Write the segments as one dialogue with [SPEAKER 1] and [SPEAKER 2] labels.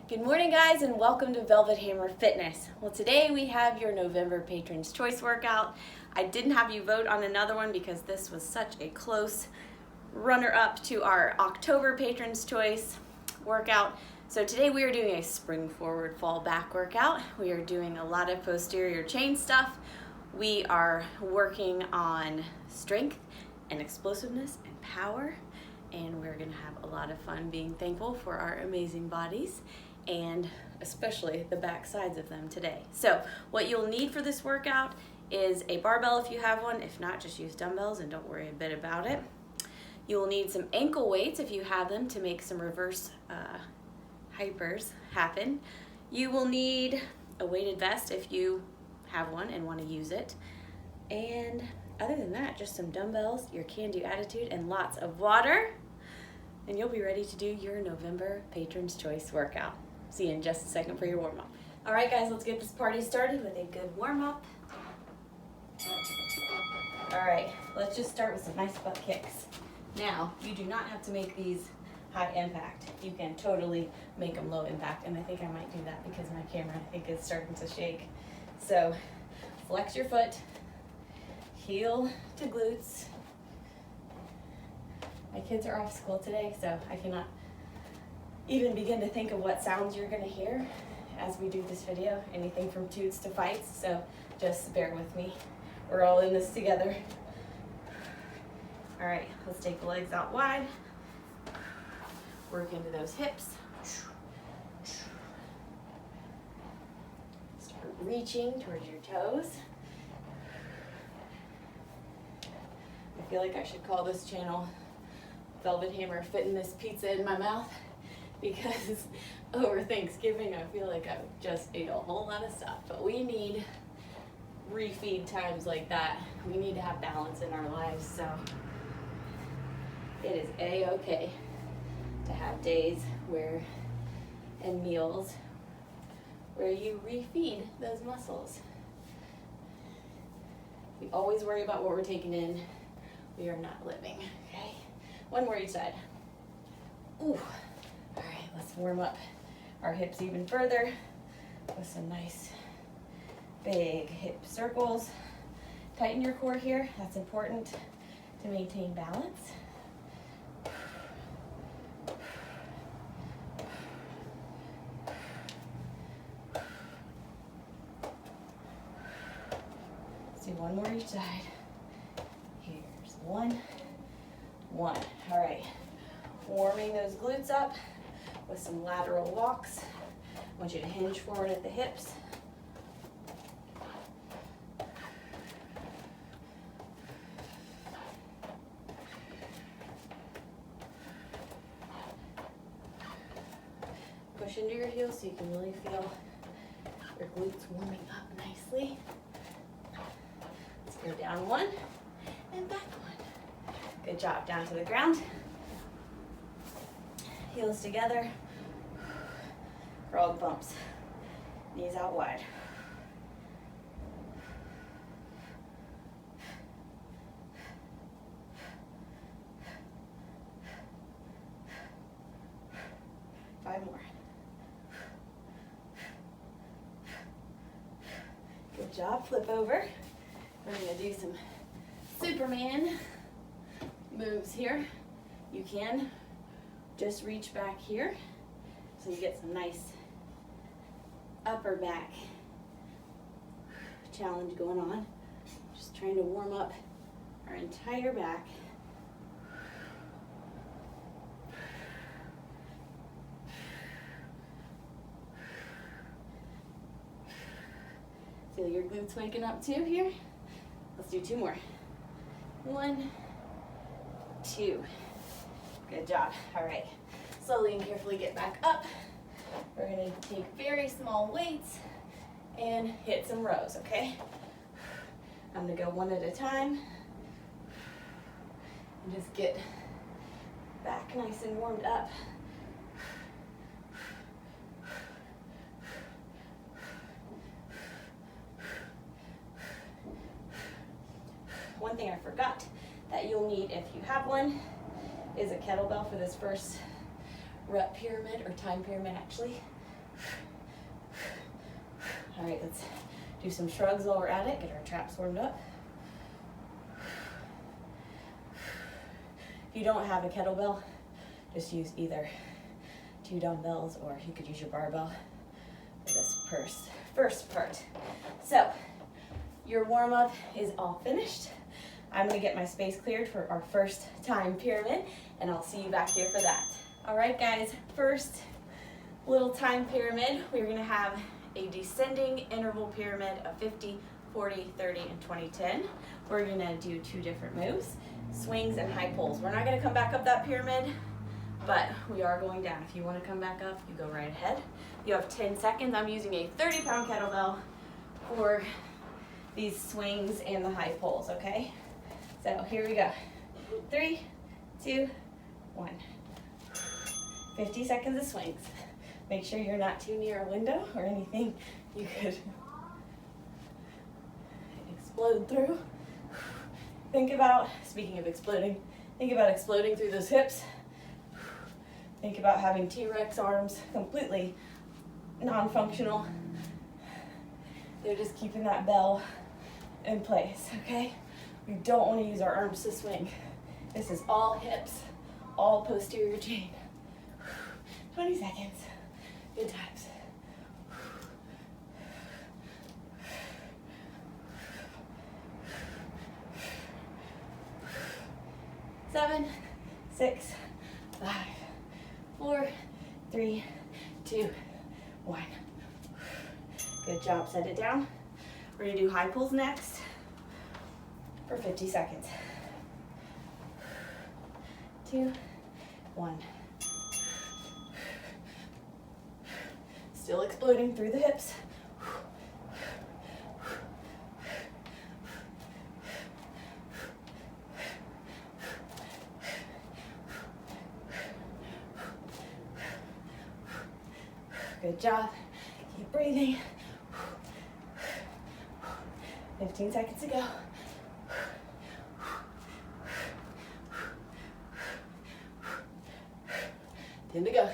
[SPEAKER 1] Good morning, guys, and welcome to Velvet Hammer Fitness. Well, today we have your November Patron's Choice workout. I didn't have you vote on another one because this was such a close runner-up to our October Patron's Choice workout. So today we are doing a spring forward, fall back workout. We are doing a lot of posterior chain stuff. We are working on strength and explosiveness and power, and we're gonna have a lot of fun being thankful for our amazing bodies and especially the back sides of them today. So what you'll need for this workout is a barbell if you have one. If not, just use dumbbells and don't worry a bit about it. You will need some ankle weights if you have them to make some reverse hypers happen. You will need a weighted vest if you have one and want to use it. And other than that, just some dumbbells, your can-do attitude, and lots of water. And you'll be ready to do your November Patron's Choice workout. See you in just a second for your warm-up. All right, guys, let's get this party started with a good warm-up. All right, let's just start with some nice butt kicks. Now, you do not have to make these high impact. You can totally make them low impact, and I think I might do that because my camera, I think, is starting to shake. So, flex your foot, heel to glutes. My kids are off school today, so I cannot even begin to think of what sounds you're gonna hear as we do this video, anything from toots to fights, so just bear with me. We're all in this together. All right, let's take the legs out wide, work into those hips. Start reaching towards your toes. I feel like I should call this channel Velvet Hammer Fitness Pizza in my mouth, because over Thanksgiving I feel like I just ate a whole lot of stuff, but we need refeed times like that. We need to have balance in our lives, so it is a-okay to have days where, and meals, where you refeed those muscles. We always worry about what we're taking in. We are not living, okay? One more each side. Ooh. All right, let's warm up our hips even further with some nice big hip circles. Tighten your core here. That's important to maintain balance. Let's do one more each side. Here's one. All right, warming those glutes up with some lateral walks. I want you to hinge forward at the hips. Push into your heels so you can really feel your glutes warming up nicely. Let's go down one and back one. Good job, down to the ground. Heels together, frog bumps, knees out wide. Five more. Good job, flip over. We're gonna do some Superman moves here. You can just reach back here so you get some nice upper back challenge going on. Just trying to warm up our entire back. Feel your glutes waking up too here. Let's do two more. 1, 2. Good job. All right, slowly and carefully get back up. We're gonna take very small weights and hit some rows, okay? I'm gonna go one at a time and just get back nice and warmed up. One thing I forgot that you'll need if you have one is a kettlebell for this first rep pyramid, or time pyramid actually. All right, let's do some shrugs while we're at it. Get our traps warmed up. If you don't have a kettlebell, just use either 2 dumbbells, or you could use your barbell for this first part. So your warm-up is all finished. I'm gonna get my space cleared for our first time pyramid, and I'll see you back here for that. All right, guys, first little time pyramid, we're gonna have a descending interval pyramid of 50, 40, 30, and 20, 10. We're gonna do 2 different moves, swings and high pulls. We're not gonna come back up that pyramid, but we are going down. If you wanna come back up, you go right ahead. You have 10 seconds. I'm using a 30-pound kettlebell for these swings and the high pulls, okay? So here we go. 3, 2, 1. 50 seconds of swings. Make sure you're not too near a window or anything you could explode through. Think about, speaking of exploding, think about exploding through those hips. Think about having T-Rex arms, completely non-functional. They're just keeping that bell in place, okay? We don't want to use our arms to swing. This is all hips, all posterior chain. 20 seconds. Good times. 7, 6, 5, 4, 3, 2, 1. Good job. Set it down. We're going to do high pulls next for 50 seconds. 2, 1. Still exploding through the hips. Good job. Keep breathing. 15 seconds to go. Time to go.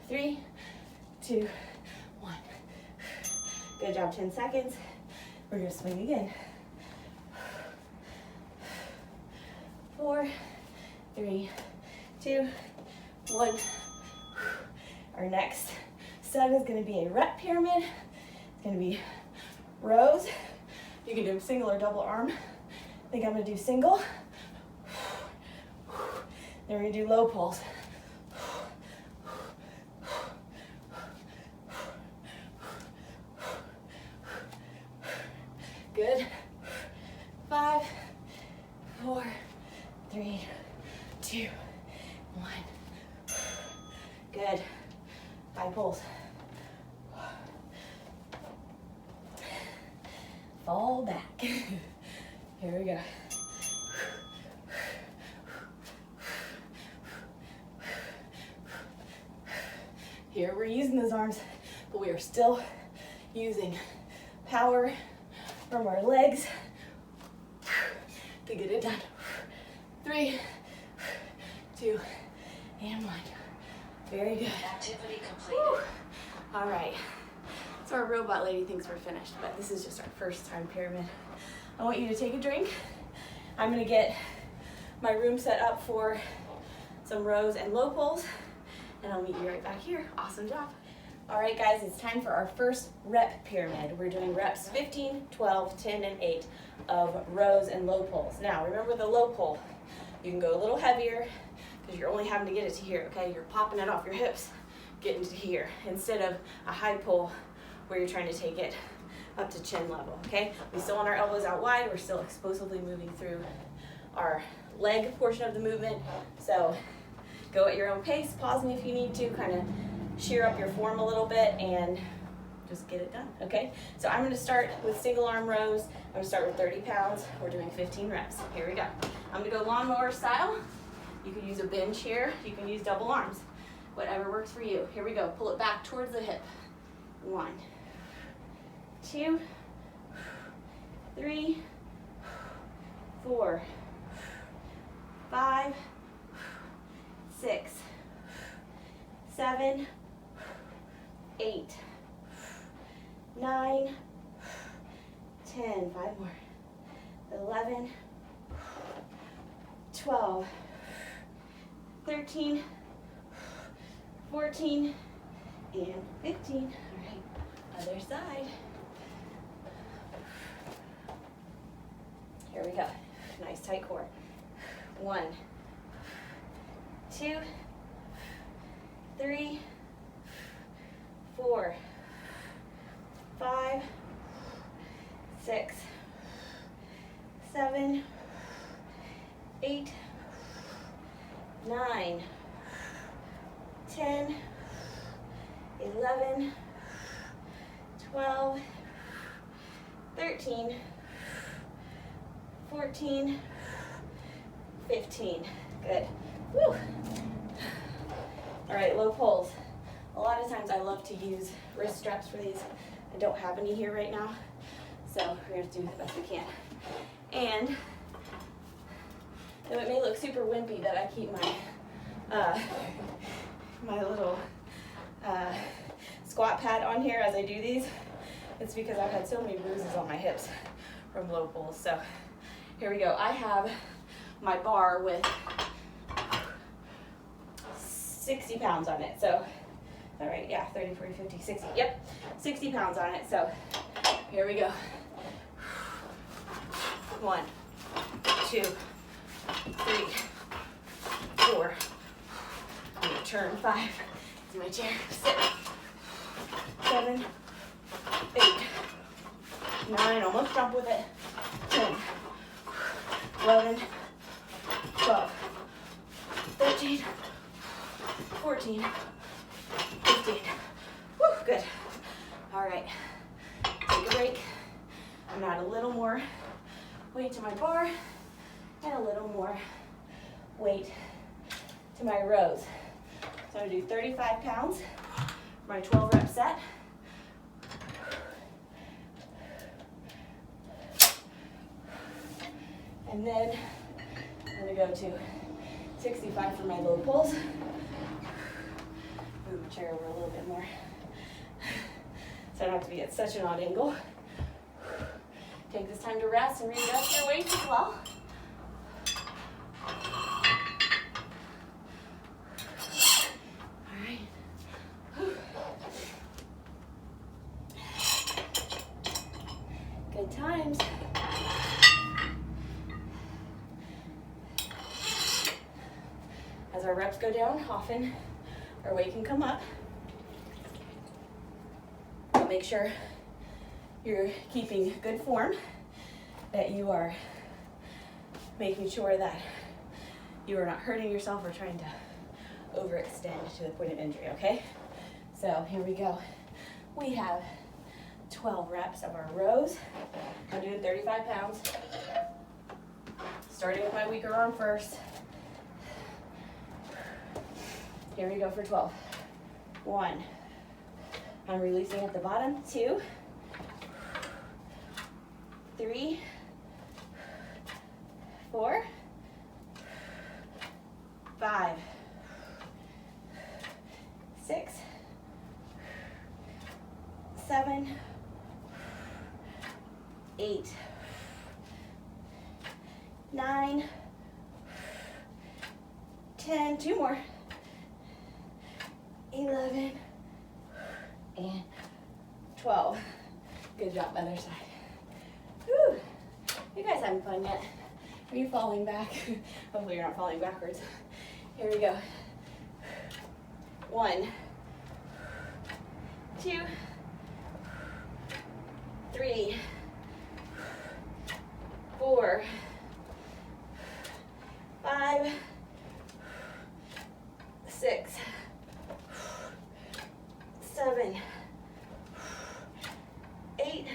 [SPEAKER 1] 3, 2, 1. Good job, 10 seconds. We're gonna swing again. 4, 3, 2, 1. Our next set is gonna be a rep pyramid. It's gonna be rows. You can do single or double arm. I think I'm gonna do single. Then we're gonna do low pulls. Good. 5, 4, 3, 2, 1. Good. High pulls. Fall back. Here we go. Here we're using those arms, but we are still using power from our legs to get it done. 3, 2, and 1. Very good. Activity completed. Woo. All right. So our robot lady thinks we're finished, but this is just our first time pyramid. I want you to take a drink. I'm gonna get my room set up for some rows and low pulls, and I'll meet you right back here. Awesome job. All right, guys, it's time for our first rep pyramid. We're doing reps 15, 12, 10, and 8 of rows and low pulls. Now, remember the low pull. You can go a little heavier because you're only having to get it to here, okay? You're popping it off your hips, getting to here, instead of a high pull where you're trying to take it up to chin level, okay? We still want our elbows out wide. We're still explosively moving through our leg portion of the movement. So go at your own pace. Pause me if you need to, kind of shear up your form a little bit and just get it done, okay? So I'm gonna start with single arm rows. I'm gonna start with 30 pounds. We're doing 15 reps. Here we go. I'm gonna go lawnmower style. You can use a bench here. You can use double arms. Whatever works for you. Here we go. Pull it back towards the hip. 1, 2, 3, 4, 5, 7, 8, 9, 10, 5 more, 11, 12, 13, 14, and 15. All right, other side. Here we go. Nice tight core. 1, 2, 3, 4, 5, 6, 7, 8, 9, 10, 11, 12, 13, 14, 15. Good. Woo. All right, low pulls. A lot of times I love to use wrist straps for these. I don't have any here right now, so we're going to do the best we can. And though it may look super wimpy that I keep my my little squat pad on here as I do these, it's because I've had so many bruises on my hips from low pulls. So here we go. I have my bar with 60 pounds on it. So, all right, yeah, 30, 40, 50, 60. Yep, 60 pounds on it. So here we go. 1, 2, 3, 4. I'm gonna turn 5. To my chair. 6, 7, 8, 9. Almost jump with it. 10, 11, 12, 13, 14, 15. Woo, good. All right, take a break. I'm gonna add a little more weight to my bar and a little more weight to my rows. So I'm gonna do 35 pounds for my 12 rep set. And then I'm gonna go to 65 for my low pulls. Move my chair over a little bit more, so I don't have to be at such an odd angle. Take this time to rest and readjust your weight as well. All right. Good times. As our reps go down, often our weight can come up. But make sure you're keeping good form, that you are making sure that you are not hurting yourself or trying to overextend to the point of injury, okay? So here we go. We have 12 reps of our rows. I'm doing 35 pounds. Starting with my weaker arm first. Here we go for 12. 1. I'm releasing at the bottom. 2. 3. 4. 5. 6. 7. 8. 9. 10. 2 more. 11 and 12. Good job, other side. Whew. You guys having fun yet? Are you falling back? Hopefully you're not falling backwards. Here we go. 1, 2, 3, 4, 5, 6, 7, 8,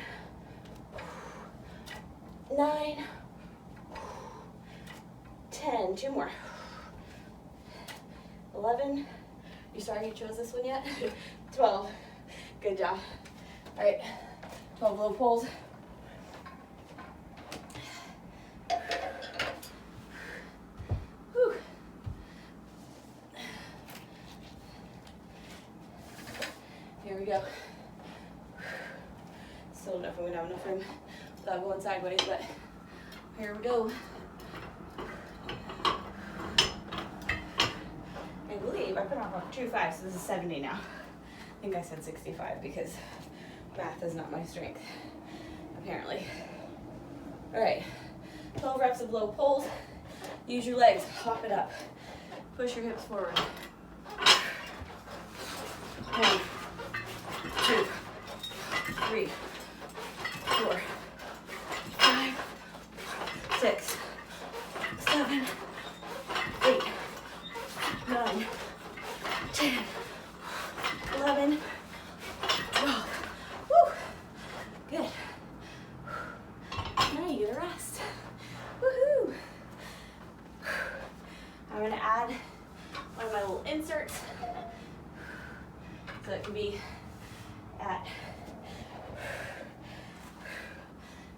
[SPEAKER 1] 9, 10. 2 more. 11. You sorry you chose this one yet? 12. Good job. All right. 12 low pulls. Whew. go. Still don't know if I'm gonna have enough room without going sideways, but here we go. I believe I put on a true 5, so this is 70 now. I think I said 65 because math is not my strength, apparently. All right, 12 reps of low pulls. Use your legs, hop it up. Push your hips forward. 1, 2, 3, 4, 5, 6, 7, 8, 9, 10, 11, 12. Woo! Good. Now you get a rest. Woohoo! I'm going to add one of my little inserts. So it can be at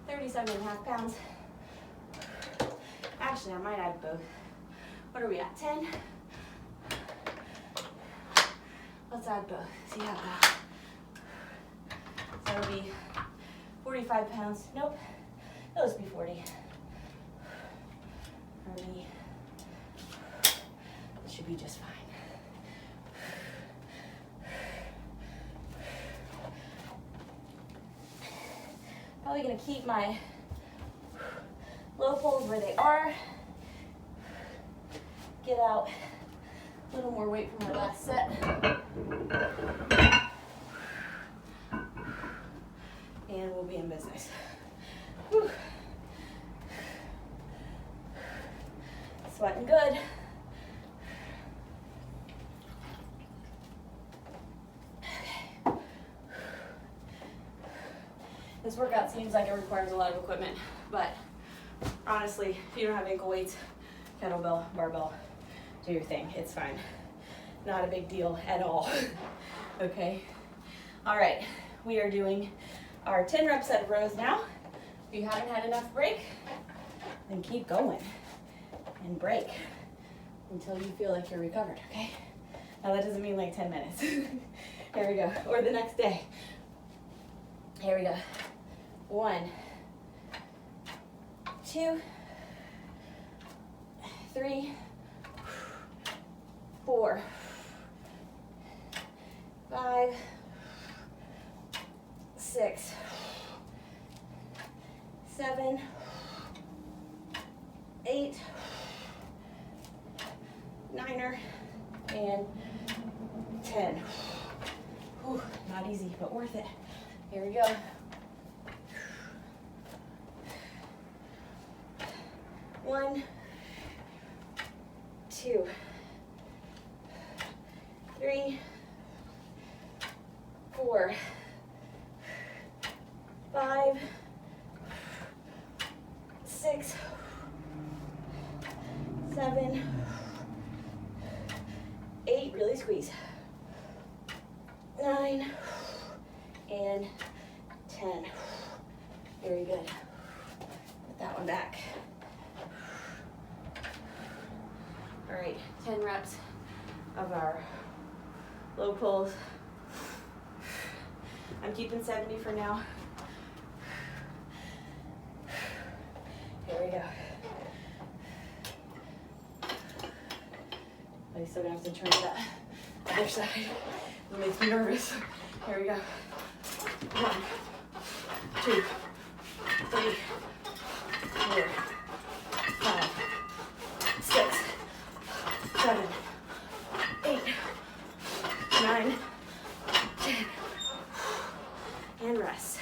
[SPEAKER 1] 37.5 pounds. Actually, I might add both. What are we at, 10? Let's add both, see how that. So it'll be 45 pounds. Nope, those be 40. Harmony. It should be just fine. Probably gonna keep my low pulls where they are. Get out a little more weight for my last set. And we'll be in business. Whew. Sweating good. This workout seems like it requires a lot of equipment, but honestly, if you don't have ankle weights, kettlebell, barbell, do your thing. It's fine. Not a big deal at all. Okay? All right, we are doing our 10 rep set of rows now. If you haven't had enough break, then keep going and break until you feel like you're recovered, okay? Now that doesn't mean like 10 minutes. Here we go, or the next day. Here we go. 1, 2, 3, 4, 5, 6, 7, 8, 9er, and 10. Whew, not easy, but worth it. Here we go. 1, 2, 3, 4, 5, 6, 7, 8, really squeeze, 9, and 10. Very good. Put that one back. All right, 10 reps of our low pulls. I'm keeping 70 for now. Here we go. I'm still gonna have to turn to that other side. It makes me nervous. Here we go. 1, 2, 3, 4, 5, 6, 7, 8, 9, 10, and rest.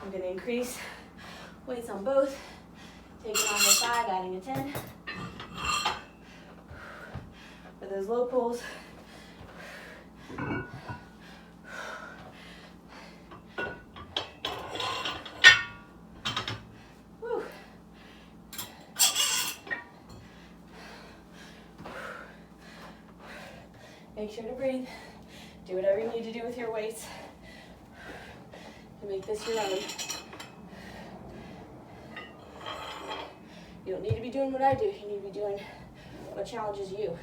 [SPEAKER 1] I'm going to increase weights on both, taking on the 5, adding a 10. For those low pulls, make sure to breathe. Do whatever you need to do with your weights to make this your own. You don't need to be doing what I do. You need to be doing what challenges you.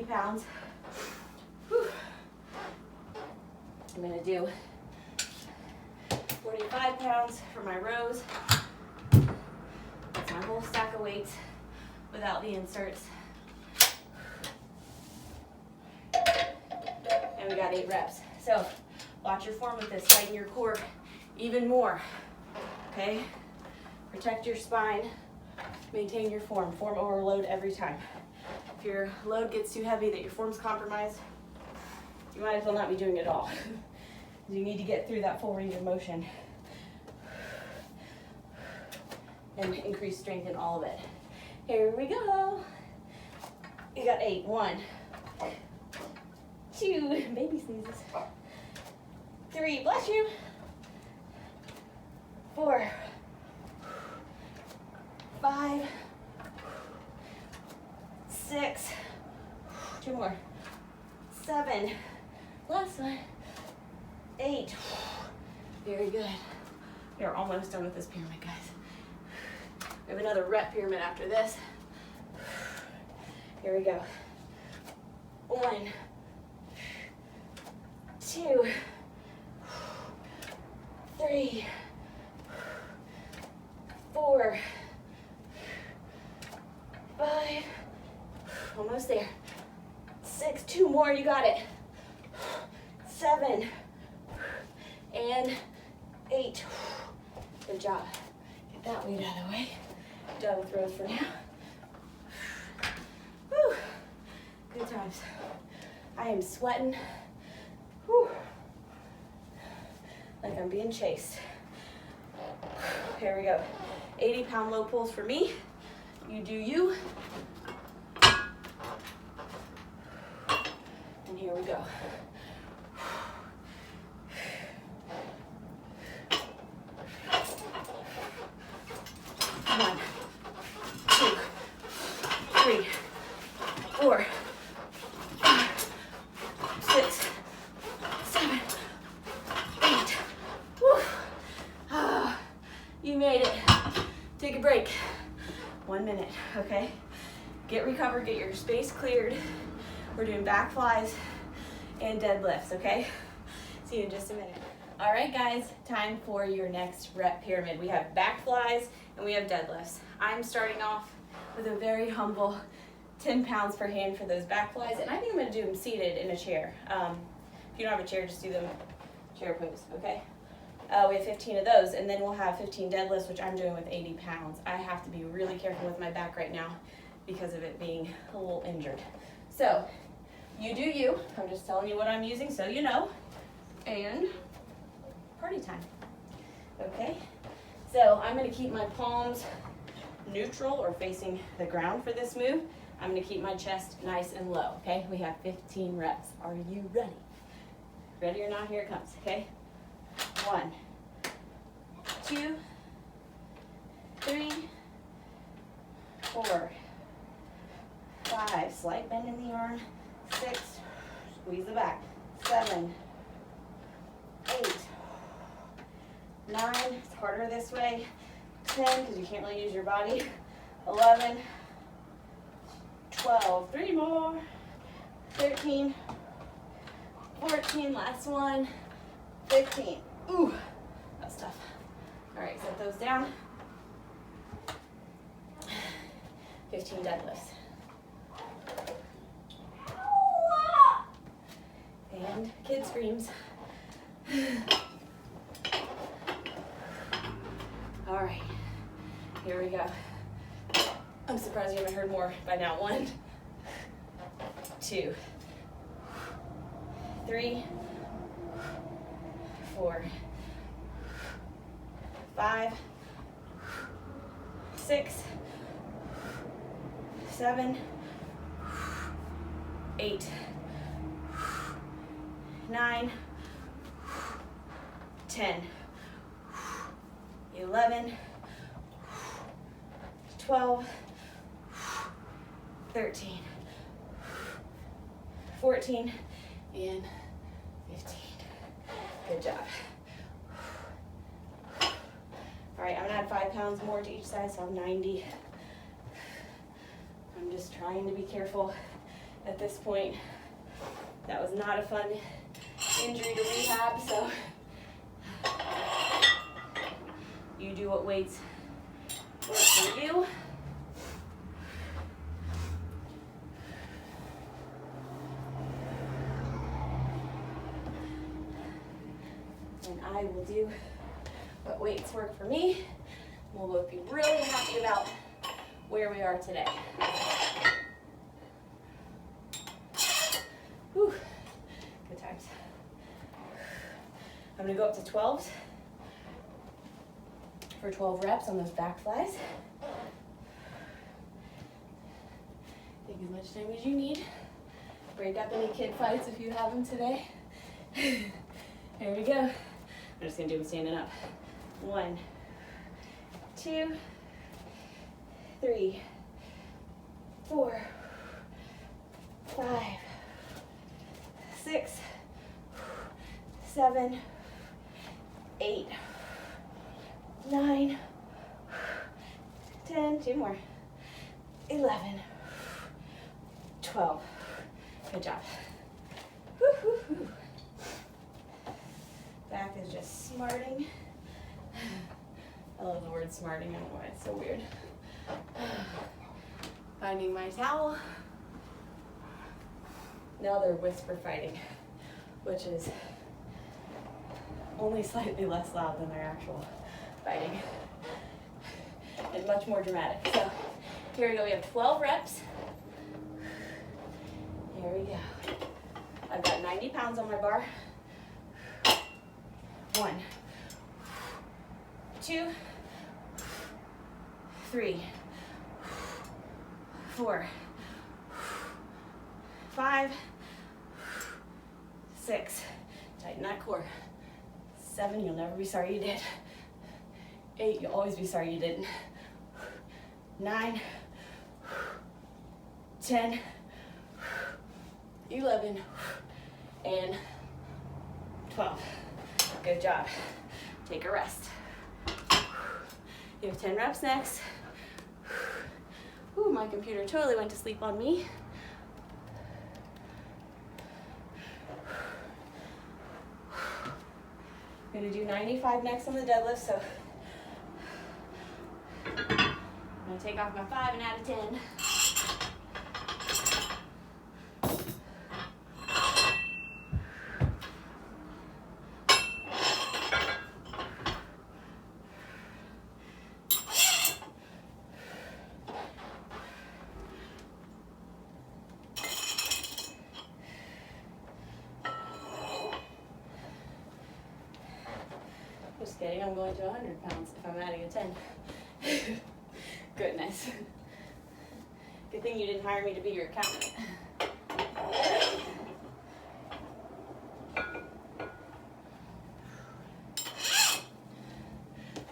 [SPEAKER 1] pounds. Whew. I'm gonna do 45 pounds for my rows. That's my whole stack of weights without the inserts. And we got 8 reps. So watch your form with this, tighten your core even more, okay? Protect your spine, maintain your form. Form overload every time. If your load gets too heavy that your form's compromised, you might as well not be doing it at all. You need to get through that full range of motion and increase strength in all of it. Here we go. You got 8. 1, 2, baby sneezes. 3, bless you. 4, 5, 6, 2 more. 7, last one. 8. Very good. We are almost done with this pyramid, guys. We have another rep pyramid after this. Here we go. 1, 2, 3, 4, 5, almost there. 6, 2 more, you got it. 7, and 8. Good job. Get that weight out of the way. Done with rows for now. Whew. Good times. I am sweating. Whew. Like I'm being chased. Here we go. 80-pound low pulls for me. You do you. And here we go. 1, 2, 3, 4, 5, 6, 7, 8. Woo. Ah, you made it. Take a break. 1 minute, okay? Get recovered, get your space cleared. We're doing back flies and deadlifts, okay? See you in just a minute. All right, guys, time for your next rep pyramid. We have back flies and we have deadlifts. I'm starting off with a very humble 10 pounds per hand for those back flies, and I think I'm gonna do them seated in a chair. If you don't have a chair, just do them chair pose, okay? We have 15 of those, and then we'll have 15 deadlifts, which I'm doing with 80 pounds. I have to be really careful with my back right now because of it being a little injured. So, you do you. I'm just telling you what I'm using so you know. And party time, okay? So I'm gonna keep my palms neutral or facing the ground for this move. I'm gonna keep my chest nice and low, okay? We have 15 reps. Are you ready? Ready or not, here it comes, okay? 1, 2, 3, 4, 5, slight bend in the arm, 6, squeeze the back, 7, 8, 9, it's harder this way, 10, because you can't really use your body, 11, 12, 3 more, 13, 14, last one, 15. Ooh, that's tough. All right, set those down. 15 deadlifts. And kid screams. All right, here we go. I'm surprised you haven't heard more by now. 1, 2, 3, 4, 5, 6, 7, 8, 9, 10, 11, 12, 13, 14, and 15. Good job. All right, I'm gonna add 5 pounds more to each side, so I'm 90. I'm just trying to be careful At this point, that was not a fun injury to rehab, so you do what weights work for you. And I will do what weights work for me. We'll both be really happy about where we are today. Whew. Good times. I'm gonna go up to 12s for 12 reps on those back flies. Take as much time as you need. Break up any kid fights if you have them today. Here we go. I'm just gonna do them standing up. 1, 2, 3, 4, 5, 6, 7, 8, 9, 10, 2 more, 11, 12. Good job. Woo, woo, woo. Back is just smarting. I love the word smarting, I don't know why it's so weird. Finding my towel. Now they're whisper fighting, which is only slightly less loud than their actual fighting. And much more dramatic. So here we go, we have 12 reps. Here we go. I've got 90 pounds on my bar. 1, 2, 3, 4, 5, 6, tighten that core. 7, you'll never be sorry you did. 8, you'll always be sorry you didn't. 9, 10, 11, and 12. Good job. Take a rest. You have 10 reps next. Ooh, my computer totally went to sleep on me. I'm gonna do 95 next on the deadlift, so I'm gonna take off my 5 and add a 10. Just kidding, I'm going to 100 pounds if I'm adding a 10. Goodness. Good thing you didn't hire me to be your accountant.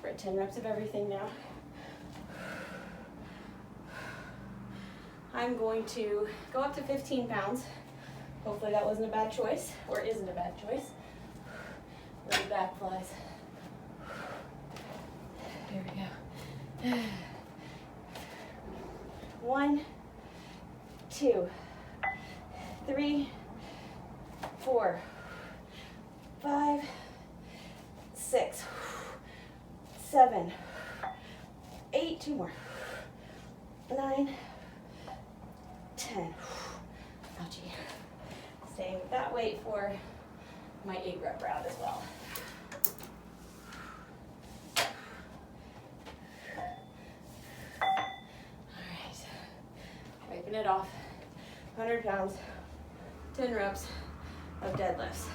[SPEAKER 1] We're at 10 reps of everything now. I'm going to go up to 15 pounds. Hopefully that wasn't a bad choice, or isn't a bad choice. Little back flies. Here we go. 1, 2, 3, 4, 5, 6, 7, 8, 2 more, 9, 10. Ouchie. Staying with that weight for my 8 rep round as well. Wiping it off. 100 pounds, 10 reps of deadlifts.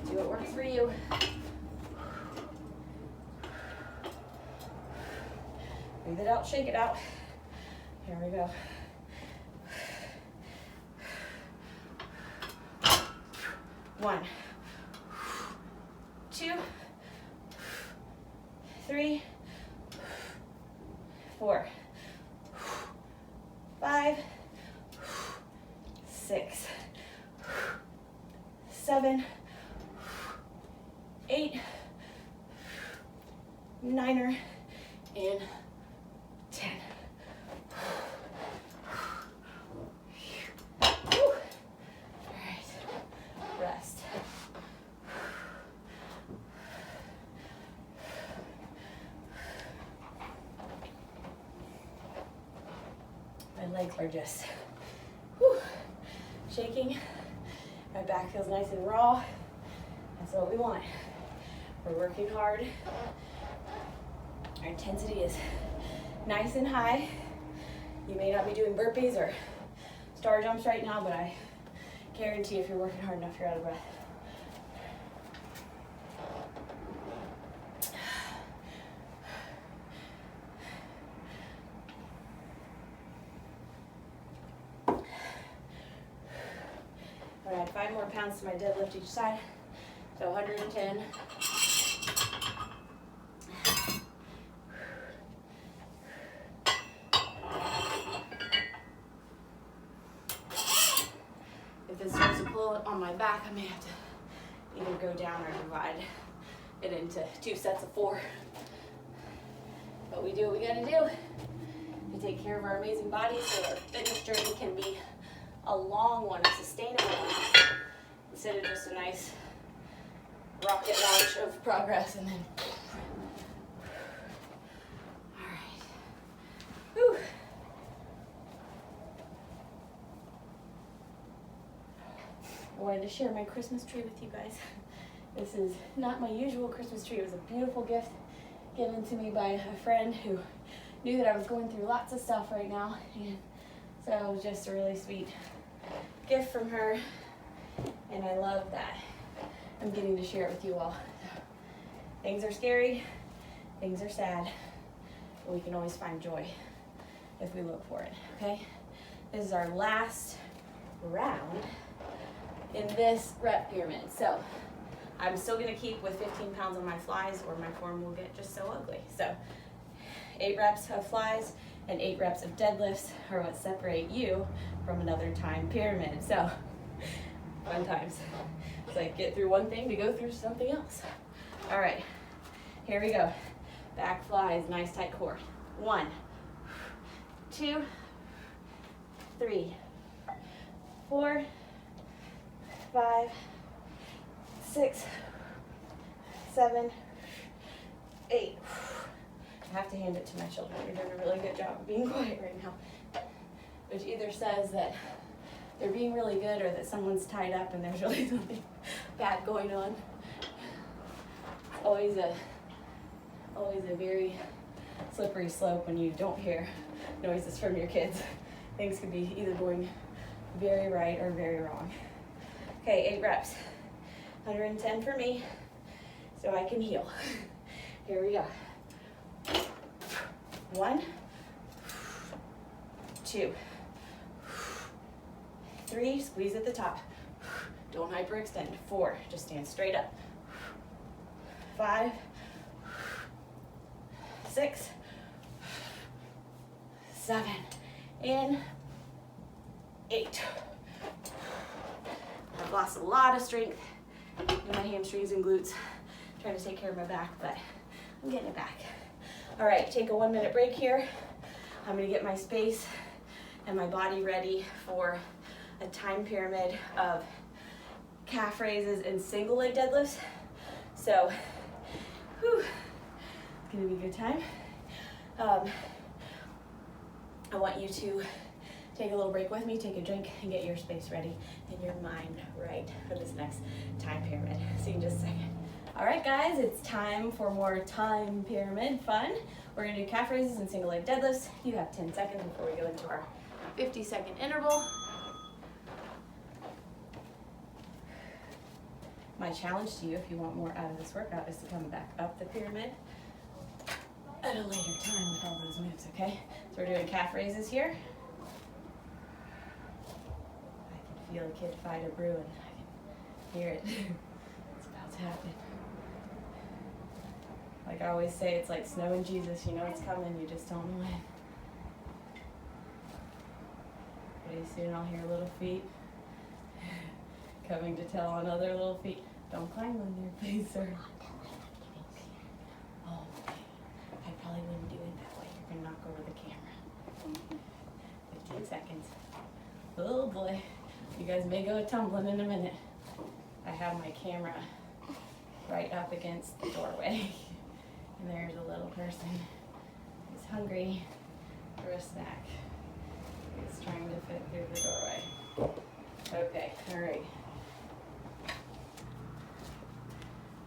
[SPEAKER 1] Do what works for you. Breathe it out, shake it out. Here we go. 1, 2, 3, 4, 5, 6, 7, 8, 9, and 10. legs are just whew, shaking. My back feels nice and raw. That's what we want. We're working hard. Our intensity is nice and high. You may not be doing burpees or star jumps right now, but I guarantee if you're working hard enough, you're out of breath. All right, 5 more pounds to my deadlift each side. So 110. If it starts to pull on my back, I may have to either go down or divide it into 2 sets of 4. But we do what we gotta do. We take care of our amazing bodies so our fitness journey can be a long one, a sustainable one, instead of just a nice rocket launch of progress and then. All right. Whew. I wanted to share my Christmas tree with you guys. This is not my usual Christmas tree. It was a beautiful gift given to me by a friend who knew that I was going through lots of stuff right now. And so it was just a really sweet gift from her. And I love that I'm getting to share it with you all. Things are scary, things are sad, but we can always find joy if we look for it, okay? This is our last round in this rep pyramid. So I'm still gonna keep with 15 pounds on my flies or my form will get just so ugly. So 8 reps of flies and 8 reps of deadlifts are what separate you from another time pyramid. So fun times. It's like get through one thing to go through something else. All right, here we go. Back flies, nice tight core. 1, 2, 3, 4, 5, 6, 7, 8. I have to hand it to my children. They're doing a really good job of being quiet right now, which either says that they're being really good or that someone's tied up and there's really something bad going on. It's always a very slippery slope when you don't hear noises from your kids. Things could be either going very right or very wrong. Okay, 8 reps. 110 for me, so I can heal. Here we go. 1, 2, 3, squeeze at the top. Don't hyperextend. 4, just stand straight up. 5, 6, 7, and 8. I've lost a lot of strength in my hamstrings and glutes, trying to take care of my back, but I'm getting it back. All right, take a 1-minute break here. I'm gonna get my space and my body ready for a time pyramid of calf raises and single leg deadlifts. So, whew, it's gonna be a good time. I want you to take a little break with me, take a drink, and get your space ready and your mind right for this next time pyramid. See you in just a second. All right, guys, it's time for more time pyramid fun. We're gonna do calf raises and single leg deadlifts. You have 10 seconds before we go into our 50-second interval. My challenge to you, if you want more out of this workout, is to come back up the pyramid at a later time with all those moves, okay? So we're doing calf raises here. I can feel a kid fight a brew and I can hear it. It's about to happen. Like I always say, it's like snow and Jesus. You know it's coming, you just don't know when. Pretty soon I'll hear little feet coming to tell on other little feet. Don't climb on there, please, sir. Oh, I probably wouldn't do it that way. You're gonna knock over the camera. 15 seconds. Oh boy. You guys may go tumbling in a minute. I have my camera right up against the doorway. And there's a little person who's hungry for a snack. He's Just trying to fit through the doorway. Okay, all right.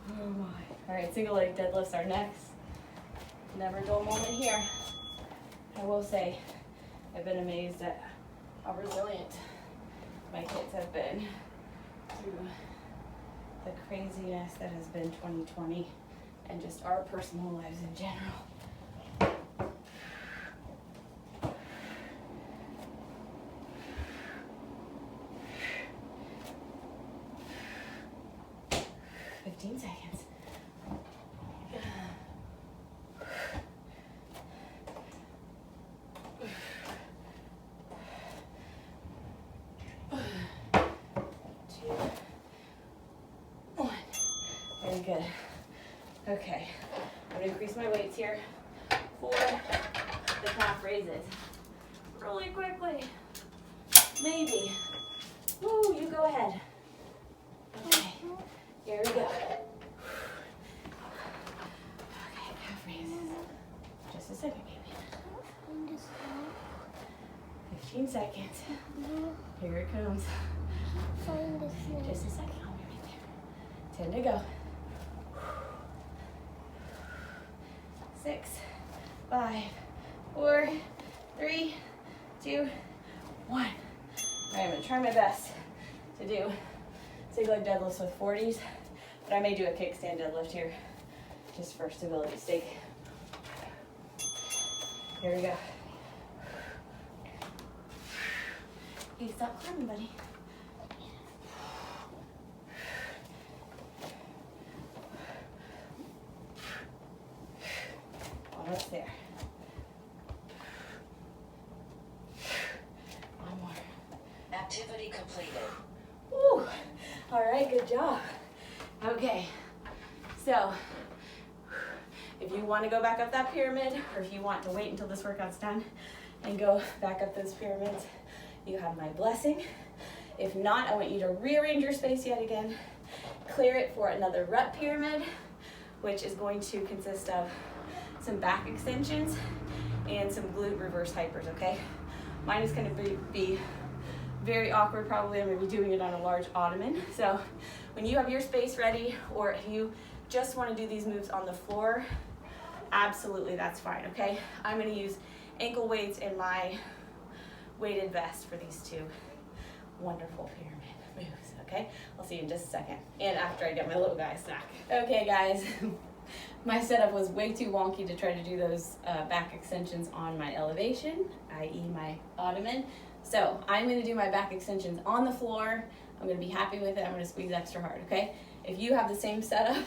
[SPEAKER 1] Oh my. All right, single leg deadlifts are next. Never dull moment here. I will say, I've been amazed at how resilient my kids have been through the craziness that has been 2020 and just our personal lives in general. Seconds. Two, one. Very good. Okay, I'm gonna increase my weights here for the calf raises. Really quickly. Maybe. Woo, you go ahead. Okay, here we go. Okay, calf raises. Just a second, baby. 15 seconds. Here it comes. Just a second, I'll be right there. 10 to go. 6, 5, 4, 3, 2, 1. All right, I'm gonna try my best to do single leg deadlifts with 40s, but I may do a kickstand deadlift here, just for stability's sake. Here we go. Hey, stop climbing, buddy. Almost there. One more.
[SPEAKER 2] Activity completed.
[SPEAKER 1] Woo. All right, good job. Okay, so if you want to go back up that pyramid, or if you want to wait until this workout's done and go back up those pyramids, you have my blessing. If not, I want you to rearrange your space yet again, clear it for another rep pyramid, which is going to consist of some back extensions and some glute reverse hypers, okay? Mine is going to be very awkward, probably. I'm going to be doing it on a large ottoman. So when you have your space ready, or if you just want to do these moves on the floor, absolutely, that's fine, okay? I'm going to use ankle weights in my weighted vest for these two wonderful pyramid moves, okay? I'll see you in just a second, and after I get my little guy snack. Okay, guys, my setup was way too wonky to try to do those back extensions on my elevation, i.e. my ottoman. So I'm going to do my back extensions on the floor. I'm going to be happy with it. I'm going to squeeze extra hard, okay? If you have the same setup,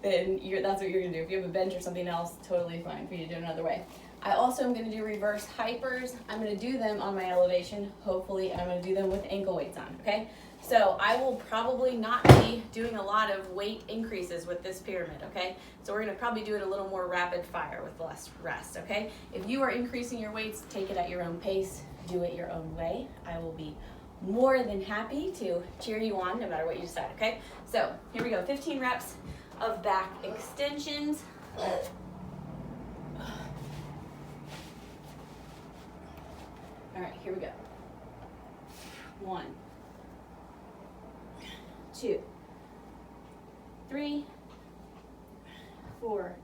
[SPEAKER 1] then that's what you're going to do. If you have a bench or something else, totally fine for you to do it another way. I also am going to do reverse hypers. I'm going to do them on my elevation, hopefully, and I'm going to do them with ankle weights on, okay? So I will probably not be doing a lot of weight increases with this pyramid, okay? So we're going to probably do it a little more rapid fire with less rest, okay? If you are increasing your weights, take it at your own pace. Do it your own way. I will be more than happy to cheer you on no matter what you decide, okay? So here we go, 15 reps of back extensions. All right, here we go. 1, 2, 3, 4,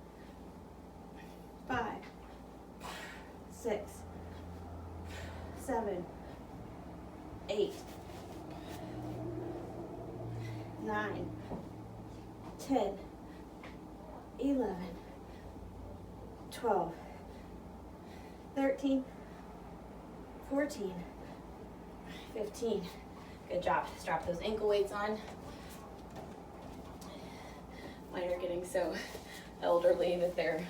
[SPEAKER 1] 5, 6, 7, 8, 9, 10, 11, 12, 13, 14, 15. Good job. Strap those ankle weights on. Mine are getting so elderly that they're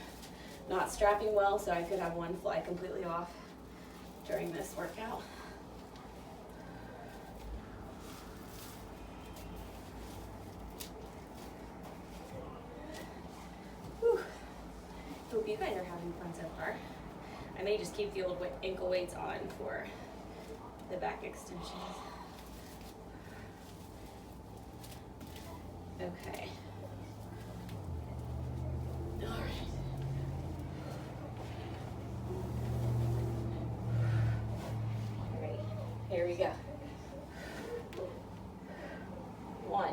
[SPEAKER 1] not strapping well, so I could have one fly completely off during this workout. Whew. Hope you guys are having fun so far. I may just keep the old ankle weights on for the back extensions. Okay. All right. Here we go. 1,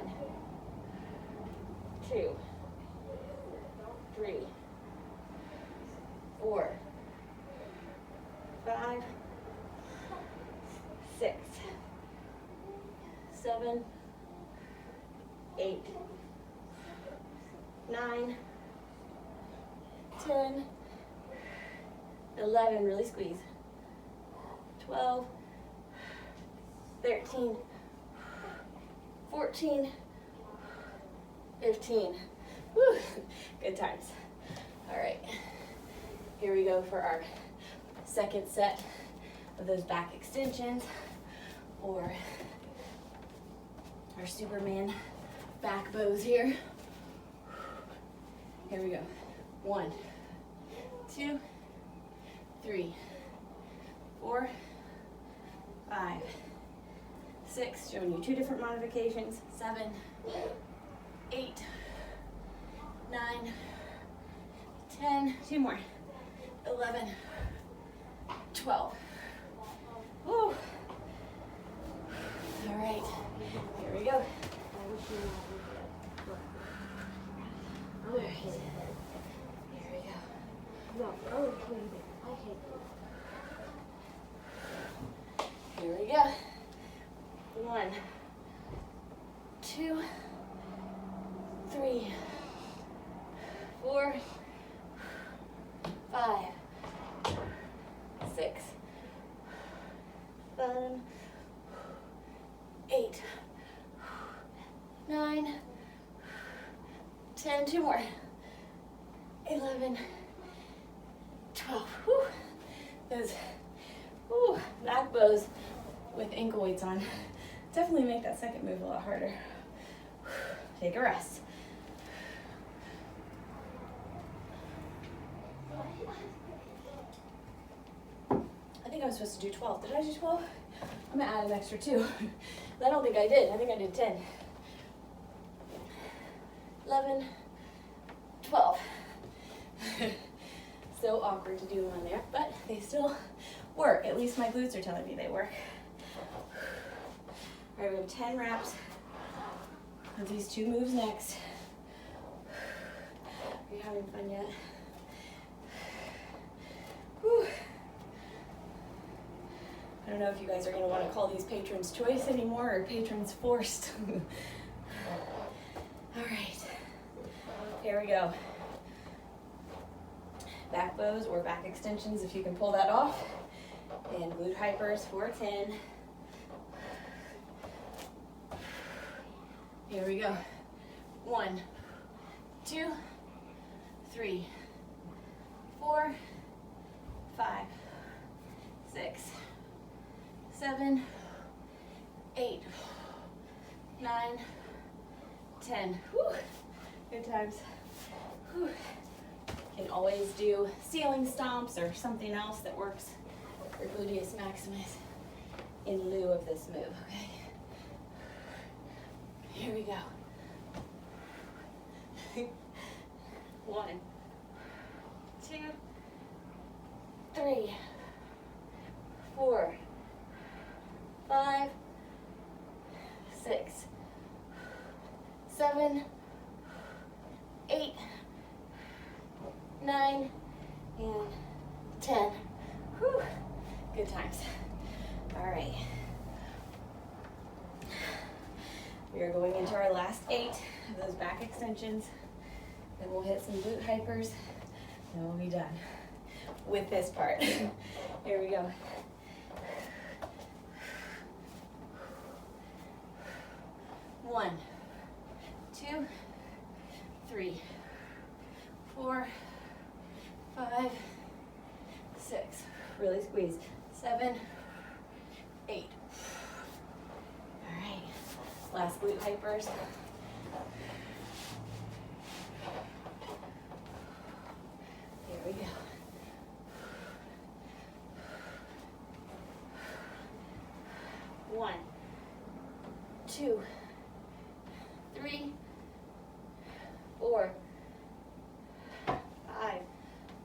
[SPEAKER 1] 2, 3, 4, 5, 6, 7, 8, 9, 10, 11, really squeeze, 12, 13, 14, 15. Woo, good times. All right, here we go for our second set of those back extensions, or our Superman back bows here. Here we go. 1, 2, 3, 4, 5, 6, showing you 2 different modifications, 7, 8, 9, 10, 2 more, 11, 12. Woo. All right, here we go. All right, here we go. Here we go. 1, 2, 3, 4, 5, 6, 7, 8, 9, 10, 2 more, 11, 12. Whew. Those back bows with ankle weights on definitely make that second move a lot harder. Take a rest. I think I was supposed to do 12. Did I do 12? I'm gonna add an extra 2. I don't think I did. I think I did 10. 11, 12. So awkward to do them on there, but they still work. At least my glutes are telling me they work. All right, we have 10 reps of these 2 moves next. Are you having fun yet? Whew. I don't know if you guys are going to want to call these Patron's Choice anymore or Patron's Forced. All right, here we go. Back bows or back extensions if you can pull that off. And glute hypers for 10. Here we go. 1, 2, 3, 4, 5, 6, 7, 8, 9, 10. Whew. Good times. Whew. Can always do ceiling stomps or something else that works for gluteus maximus in lieu of this move, okay? Here we go. 1, 2, 3, 4, 5, 6, 7, 8, 9, and 10. Whew. Good times. All right. We are going into our last 8 of those back extensions. Then we'll hit some glute hypers, and we'll be done with this part. Here we go. One, 2, 3, 4, 5, 6. Really squeeze. 7, 8. All right. Last glute hypers. Here we go. 1, 2, 3, 4, 5.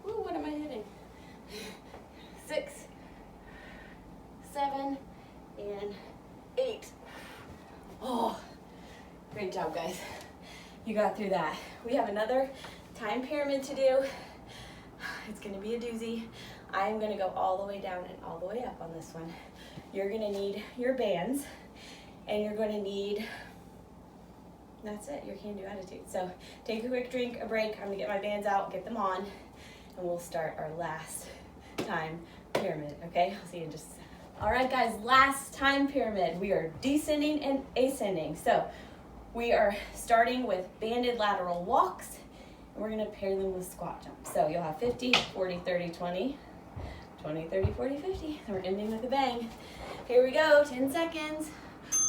[SPEAKER 1] Ooh, what am I hitting? 6, 7, and You got through that. We have another time pyramid to do. It's gonna be a doozy. I'm gonna go all the way down and all the way up on this one. You're gonna need your bands, and you're gonna need, that's it, your can-do attitude. So take a quick drink, a break. I'm gonna get my bands out, get them on, and we'll start our last time pyramid, okay? I'll see you in just a second. All right, guys, last time pyramid. We are descending and ascending. So we are starting with banded lateral walks, and we're gonna pair them with squat jumps. So you'll have 50, 40, 30, 20, 20, 30, 40, 50. And we're ending with a bang. Here we go, 10 seconds.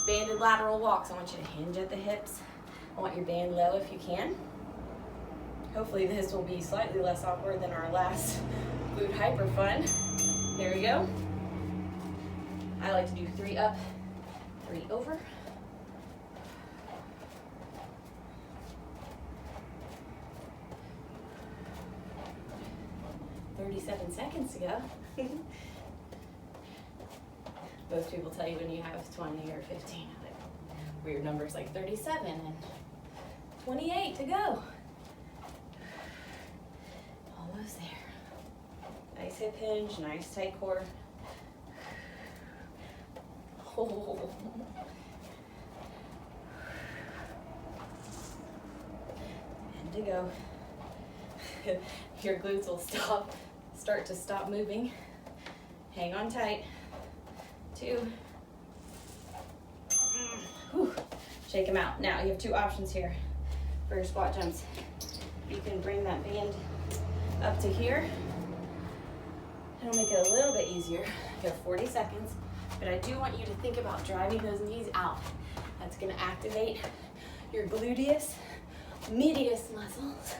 [SPEAKER 1] Banded lateral walks. I want you to hinge at the hips. I want your band low if you can. Hopefully this will be slightly less awkward than our last glute hyper fun. Here we go. I like to do 3 up, 3 over. 37 seconds to go. Most people tell you when you have 20 or 15, like weird numbers like 37 and 28 to go. Almost there. Nice hip hinge, nice tight core. Oh. And to go. Your glutes will start to stop moving. Hang on tight. 2. Whew. Shake them out. Now you have 2 options here for your squat jumps. You can bring that band up to here. It'll make it a little bit easier. You have 40 seconds, but I do want you to think about driving those knees out. That's gonna activate your gluteus medius muscles.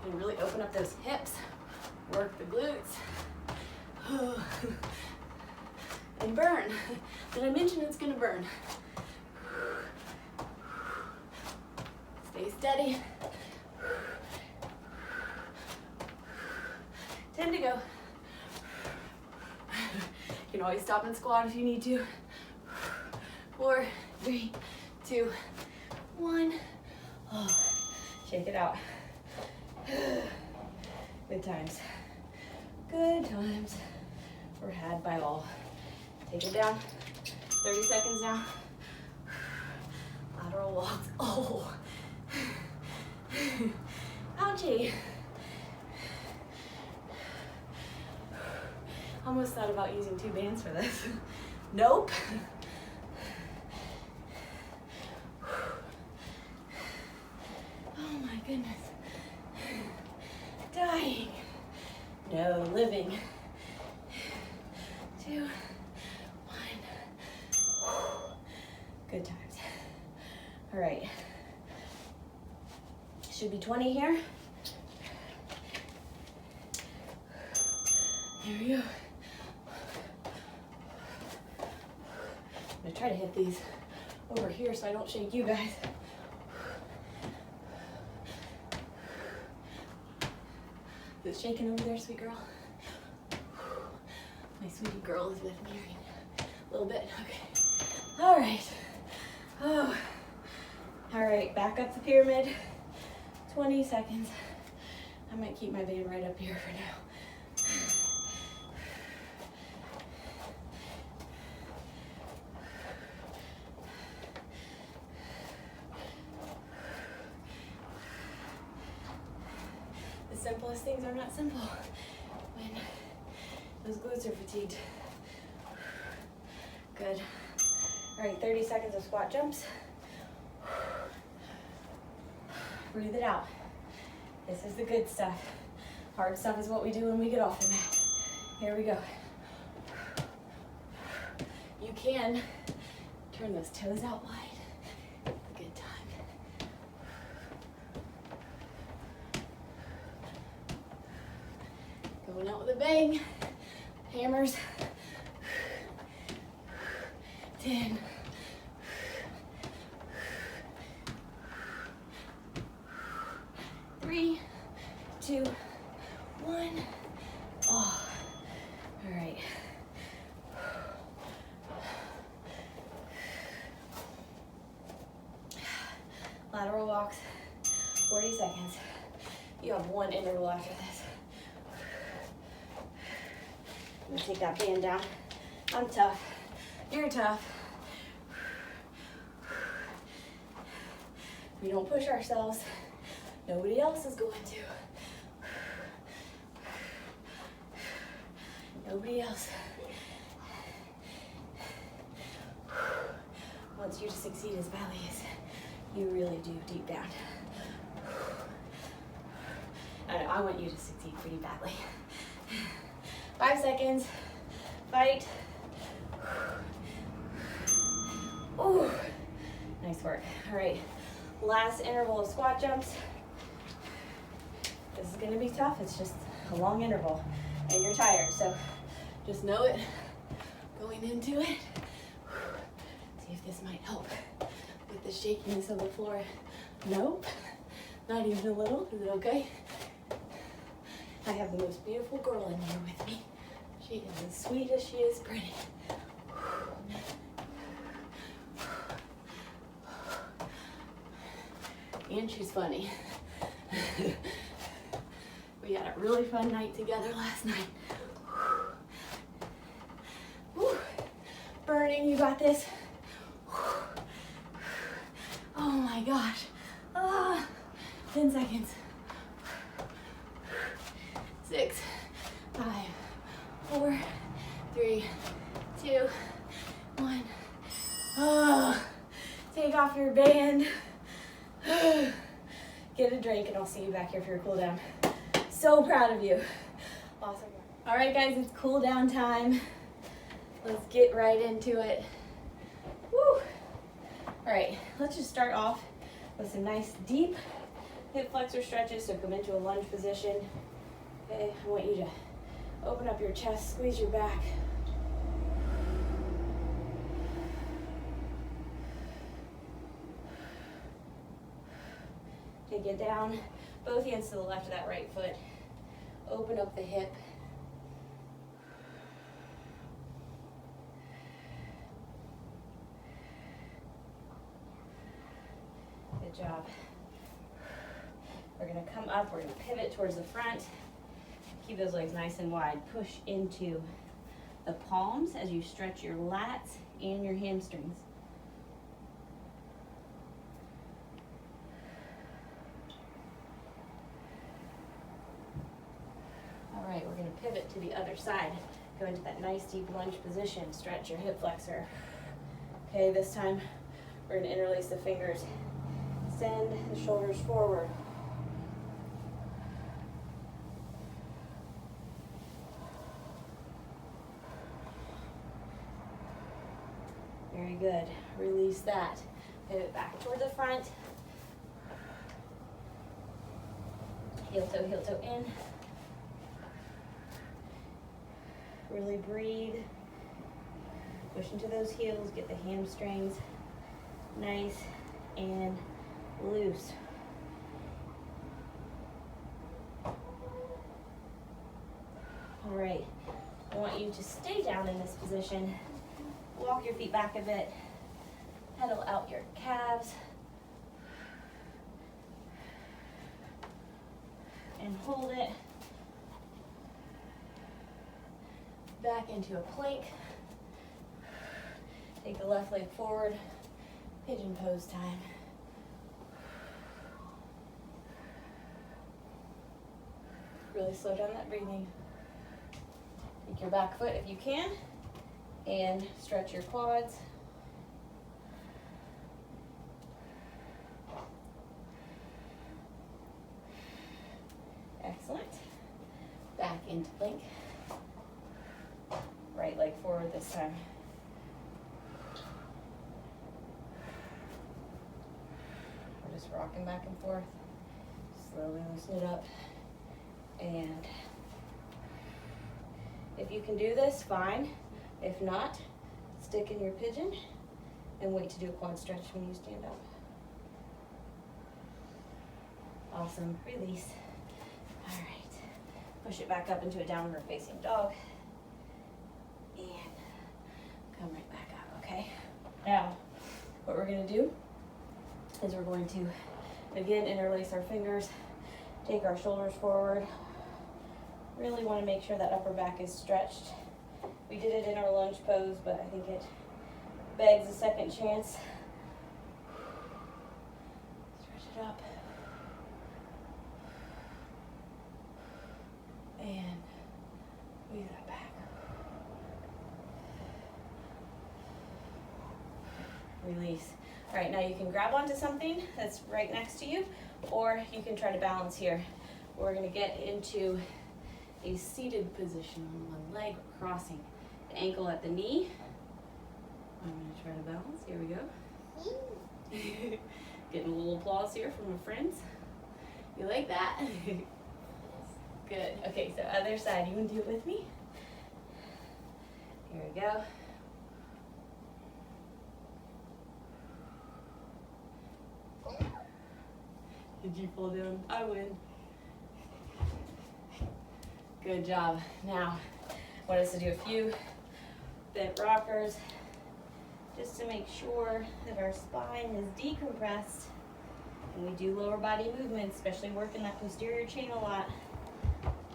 [SPEAKER 1] And really open up those hips, work the glutes, and burn. Did I mention it's gonna burn? Stay steady. 10 to go. You can always stop and squat if you need to. 4, 3, 2, 1. Oh, shake it out. Good times. Good times were had by all. Take it down. 30 seconds now. Lateral walks. Oh. Ouchie. Almost thought about using 2 bands for this. Nope. Oh my goodness. Dying. No, living. 2, 1. Good times. All right. Should be 20 here. There we go. I'm gonna try to hit these over here so I don't shake you guys. Is it shaking over there, sweet girl? My sweetie girl is with me right now. A little bit, okay. All right. Oh. All right, back up the pyramid. 20 seconds. I might keep my band right up here for now. The simplest things are not simple when those glutes are fatigued. Good. All right, 30 seconds of squat jumps. Breathe it out. This is the good stuff. Hard stuff is what we do when we get off the mat. Here we go. You can turn those toes out wide. A good time. Going out with a bang. Hammers. 10. 3, 2, 1. Oh, all right. Lateral walks, 40 seconds. You have one interval after this. I'm gonna take that band down. I'm tough. You're tough. We don't push ourselves. Nobody else is going to. Nobody else. Wants you to succeed as badly as you really do deep down. I want you to succeed pretty badly. 5 seconds. Fight. Ooh. Nice work. All right. Last interval of squat jumps. This is going to be tough. It's just a long interval and you're tired. So just know it going into it. See if this might help with the shakiness of the floor. Nope. Not even a little. Is it okay? I have the most beautiful girl in here with me. She is as sweet as she is pretty. And she's funny. We had a really fun night together last night. Whew. Burning, you got this. Oh my gosh. 10 seconds. 6, 5, 4, 3, 2, 1. Take off your band. Get a drink and I'll see you back here for your cool down. So proud of you. Awesome. All right, guys, it's cool down time. Let's get right into it. Woo. All right, let's just start off with some nice deep hip flexor stretches. So come into a lunge position. Okay, I want you to open up your chest, squeeze your back. Take it down, both hands to the left of that right foot. Open up the hip. Good job. We're gonna come up, we're gonna pivot towards the front. Keep those legs nice and wide. Push into the palms as you stretch your lats and your hamstrings. All right, we're gonna pivot to the other side. Go into that nice deep lunge position. Stretch your hip flexor. Okay, this time we're gonna interlace the fingers. Send the shoulders forward. Very good. Release that. Pivot back toward the front. Heel toe in. Really breathe. Push into those heels. Get the hamstrings nice and loose. All right. I want you to stay down in this position. Walk your feet back a bit. Pedal out your calves. And hold it. Back into a plank. Take the left leg forward. Pigeon pose time. Really slow down that breathing. Take your back foot if you can. And stretch your quads. Excellent. Back into plank. Right leg forward this time. We're just rocking back and forth. Slowly loosen it up. And if you can do this, fine. If not, stick in your pigeon and wait to do a quad stretch when you stand up. Awesome. Release. All right. Push it back up into a downward facing dog. And come right back up, okay? Now, what we're going to do is we're going to Again, interlace our fingers, take our shoulders forward. Really want to make sure that upper back is stretched. We did it in our lunge pose, but I think it begs a second chance. Stretch it up. And squeeze that back. Release. All right, now you can grab onto something that's right next to you, or you can try to balance here. We're going to get into a seated position on one leg. We're crossing the ankle at the knee. I'm going to try to balance. Here we go. Getting a little applause here from my friends. You like that? Good. Okay, so other side. You want to do it with me? Here we go. Did you fall down? I win. Good job. Now, I want us to do a few bent rockers just to make sure that our spine is decompressed. And we do lower body movements, especially working that posterior chain a lot.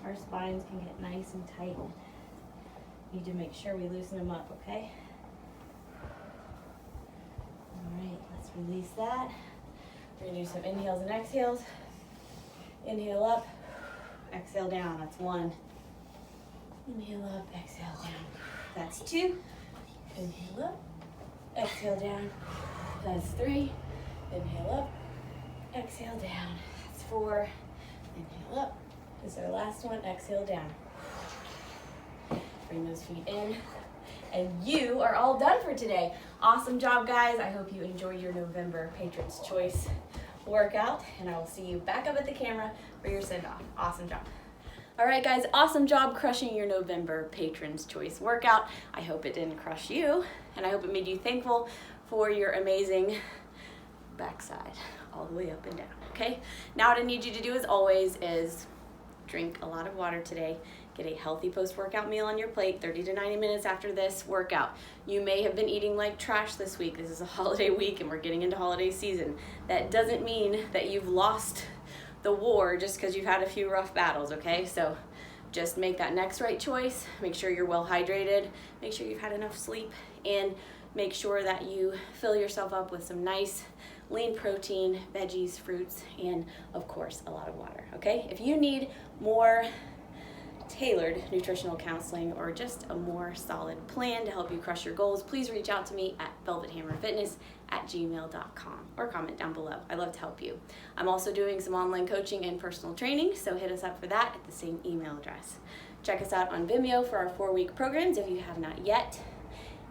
[SPEAKER 1] Our spines can get nice and tight. Need to make sure we loosen them up, okay? All right, let's release that. We're gonna do some inhales and exhales. Inhale up, exhale down. That's one. Inhale up, exhale down. That's two. Inhale up, exhale down. That's three. Inhale up, exhale down. That's four. Inhale up. This is our last one. Exhale down. Bring those feet in. And you are all done for today. Awesome job, guys. I hope you enjoy your November Patron's Choice workout, and I will see you back up at the camera for your send-off. Awesome job. All right, guys, awesome job crushing your November Patron's Choice workout. I hope it didn't crush you, and I hope it made you thankful for your amazing backside all the way up and down, okay? Now what I need you to do, as always, is drink a lot of water today. Get a healthy post-workout meal on your plate 30 to 90 minutes after this workout. You may have been eating like trash this week. This is a holiday week and we're getting into holiday season. That doesn't mean that you've lost the war just because you've had a few rough battles, okay? So just make that next right choice. Make sure you're well hydrated. Make sure you've had enough sleep, and make sure that you fill yourself up with some nice lean protein, veggies, fruits, and of course a lot of water, okay? If you need more tailored nutritional counseling or just a more solid plan to help you crush your goals, please reach out to me at velvethammerfitness@gmail.com or comment down below. I love to help you. I'm also doing some online coaching and personal training, so hit us up for that at the same email address. Check us out on Vimeo for our 4-week programs if you have not yet,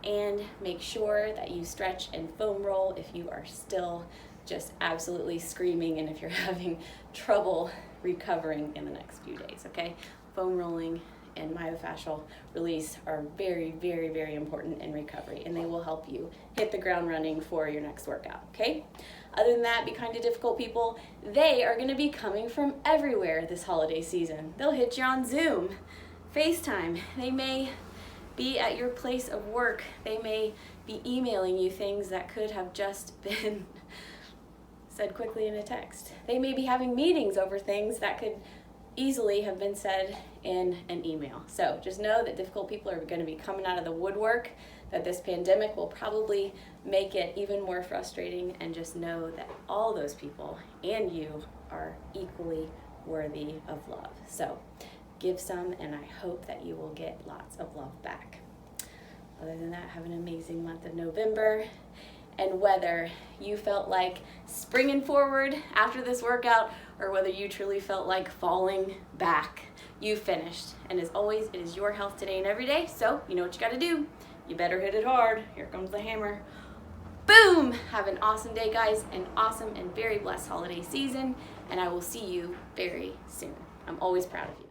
[SPEAKER 1] and make sure that you stretch and foam roll if you are still just absolutely screaming and if you're having trouble recovering in the next few days, okay? Foam rolling and myofascial release are very, very, very important in recovery, and they will help you hit the ground running for your next workout, okay? Other than that, be kind to difficult people. They are gonna be coming from everywhere this holiday season. They'll hit you on Zoom, FaceTime. They may be at your place of work. They may be emailing you things that could have just been said quickly in a text. They may be having meetings over things that could easily have been said in an email. So just know that difficult people are going to be coming out of the woodwork, that this pandemic will probably make it even more frustrating, and just know that all those people and you are equally worthy of love. So give some, and I hope that you will get lots of love back. Other than that, have an amazing month of November. And whether you felt like springing forward after this workout or whether you truly felt like falling back, you finished. And as always, it is your health today and every day, so you know what you gotta do. You better hit it hard. Here comes the hammer. Boom! Have an awesome day, guys, an awesome and very blessed holiday season, and I will see you very soon. I'm always proud of you.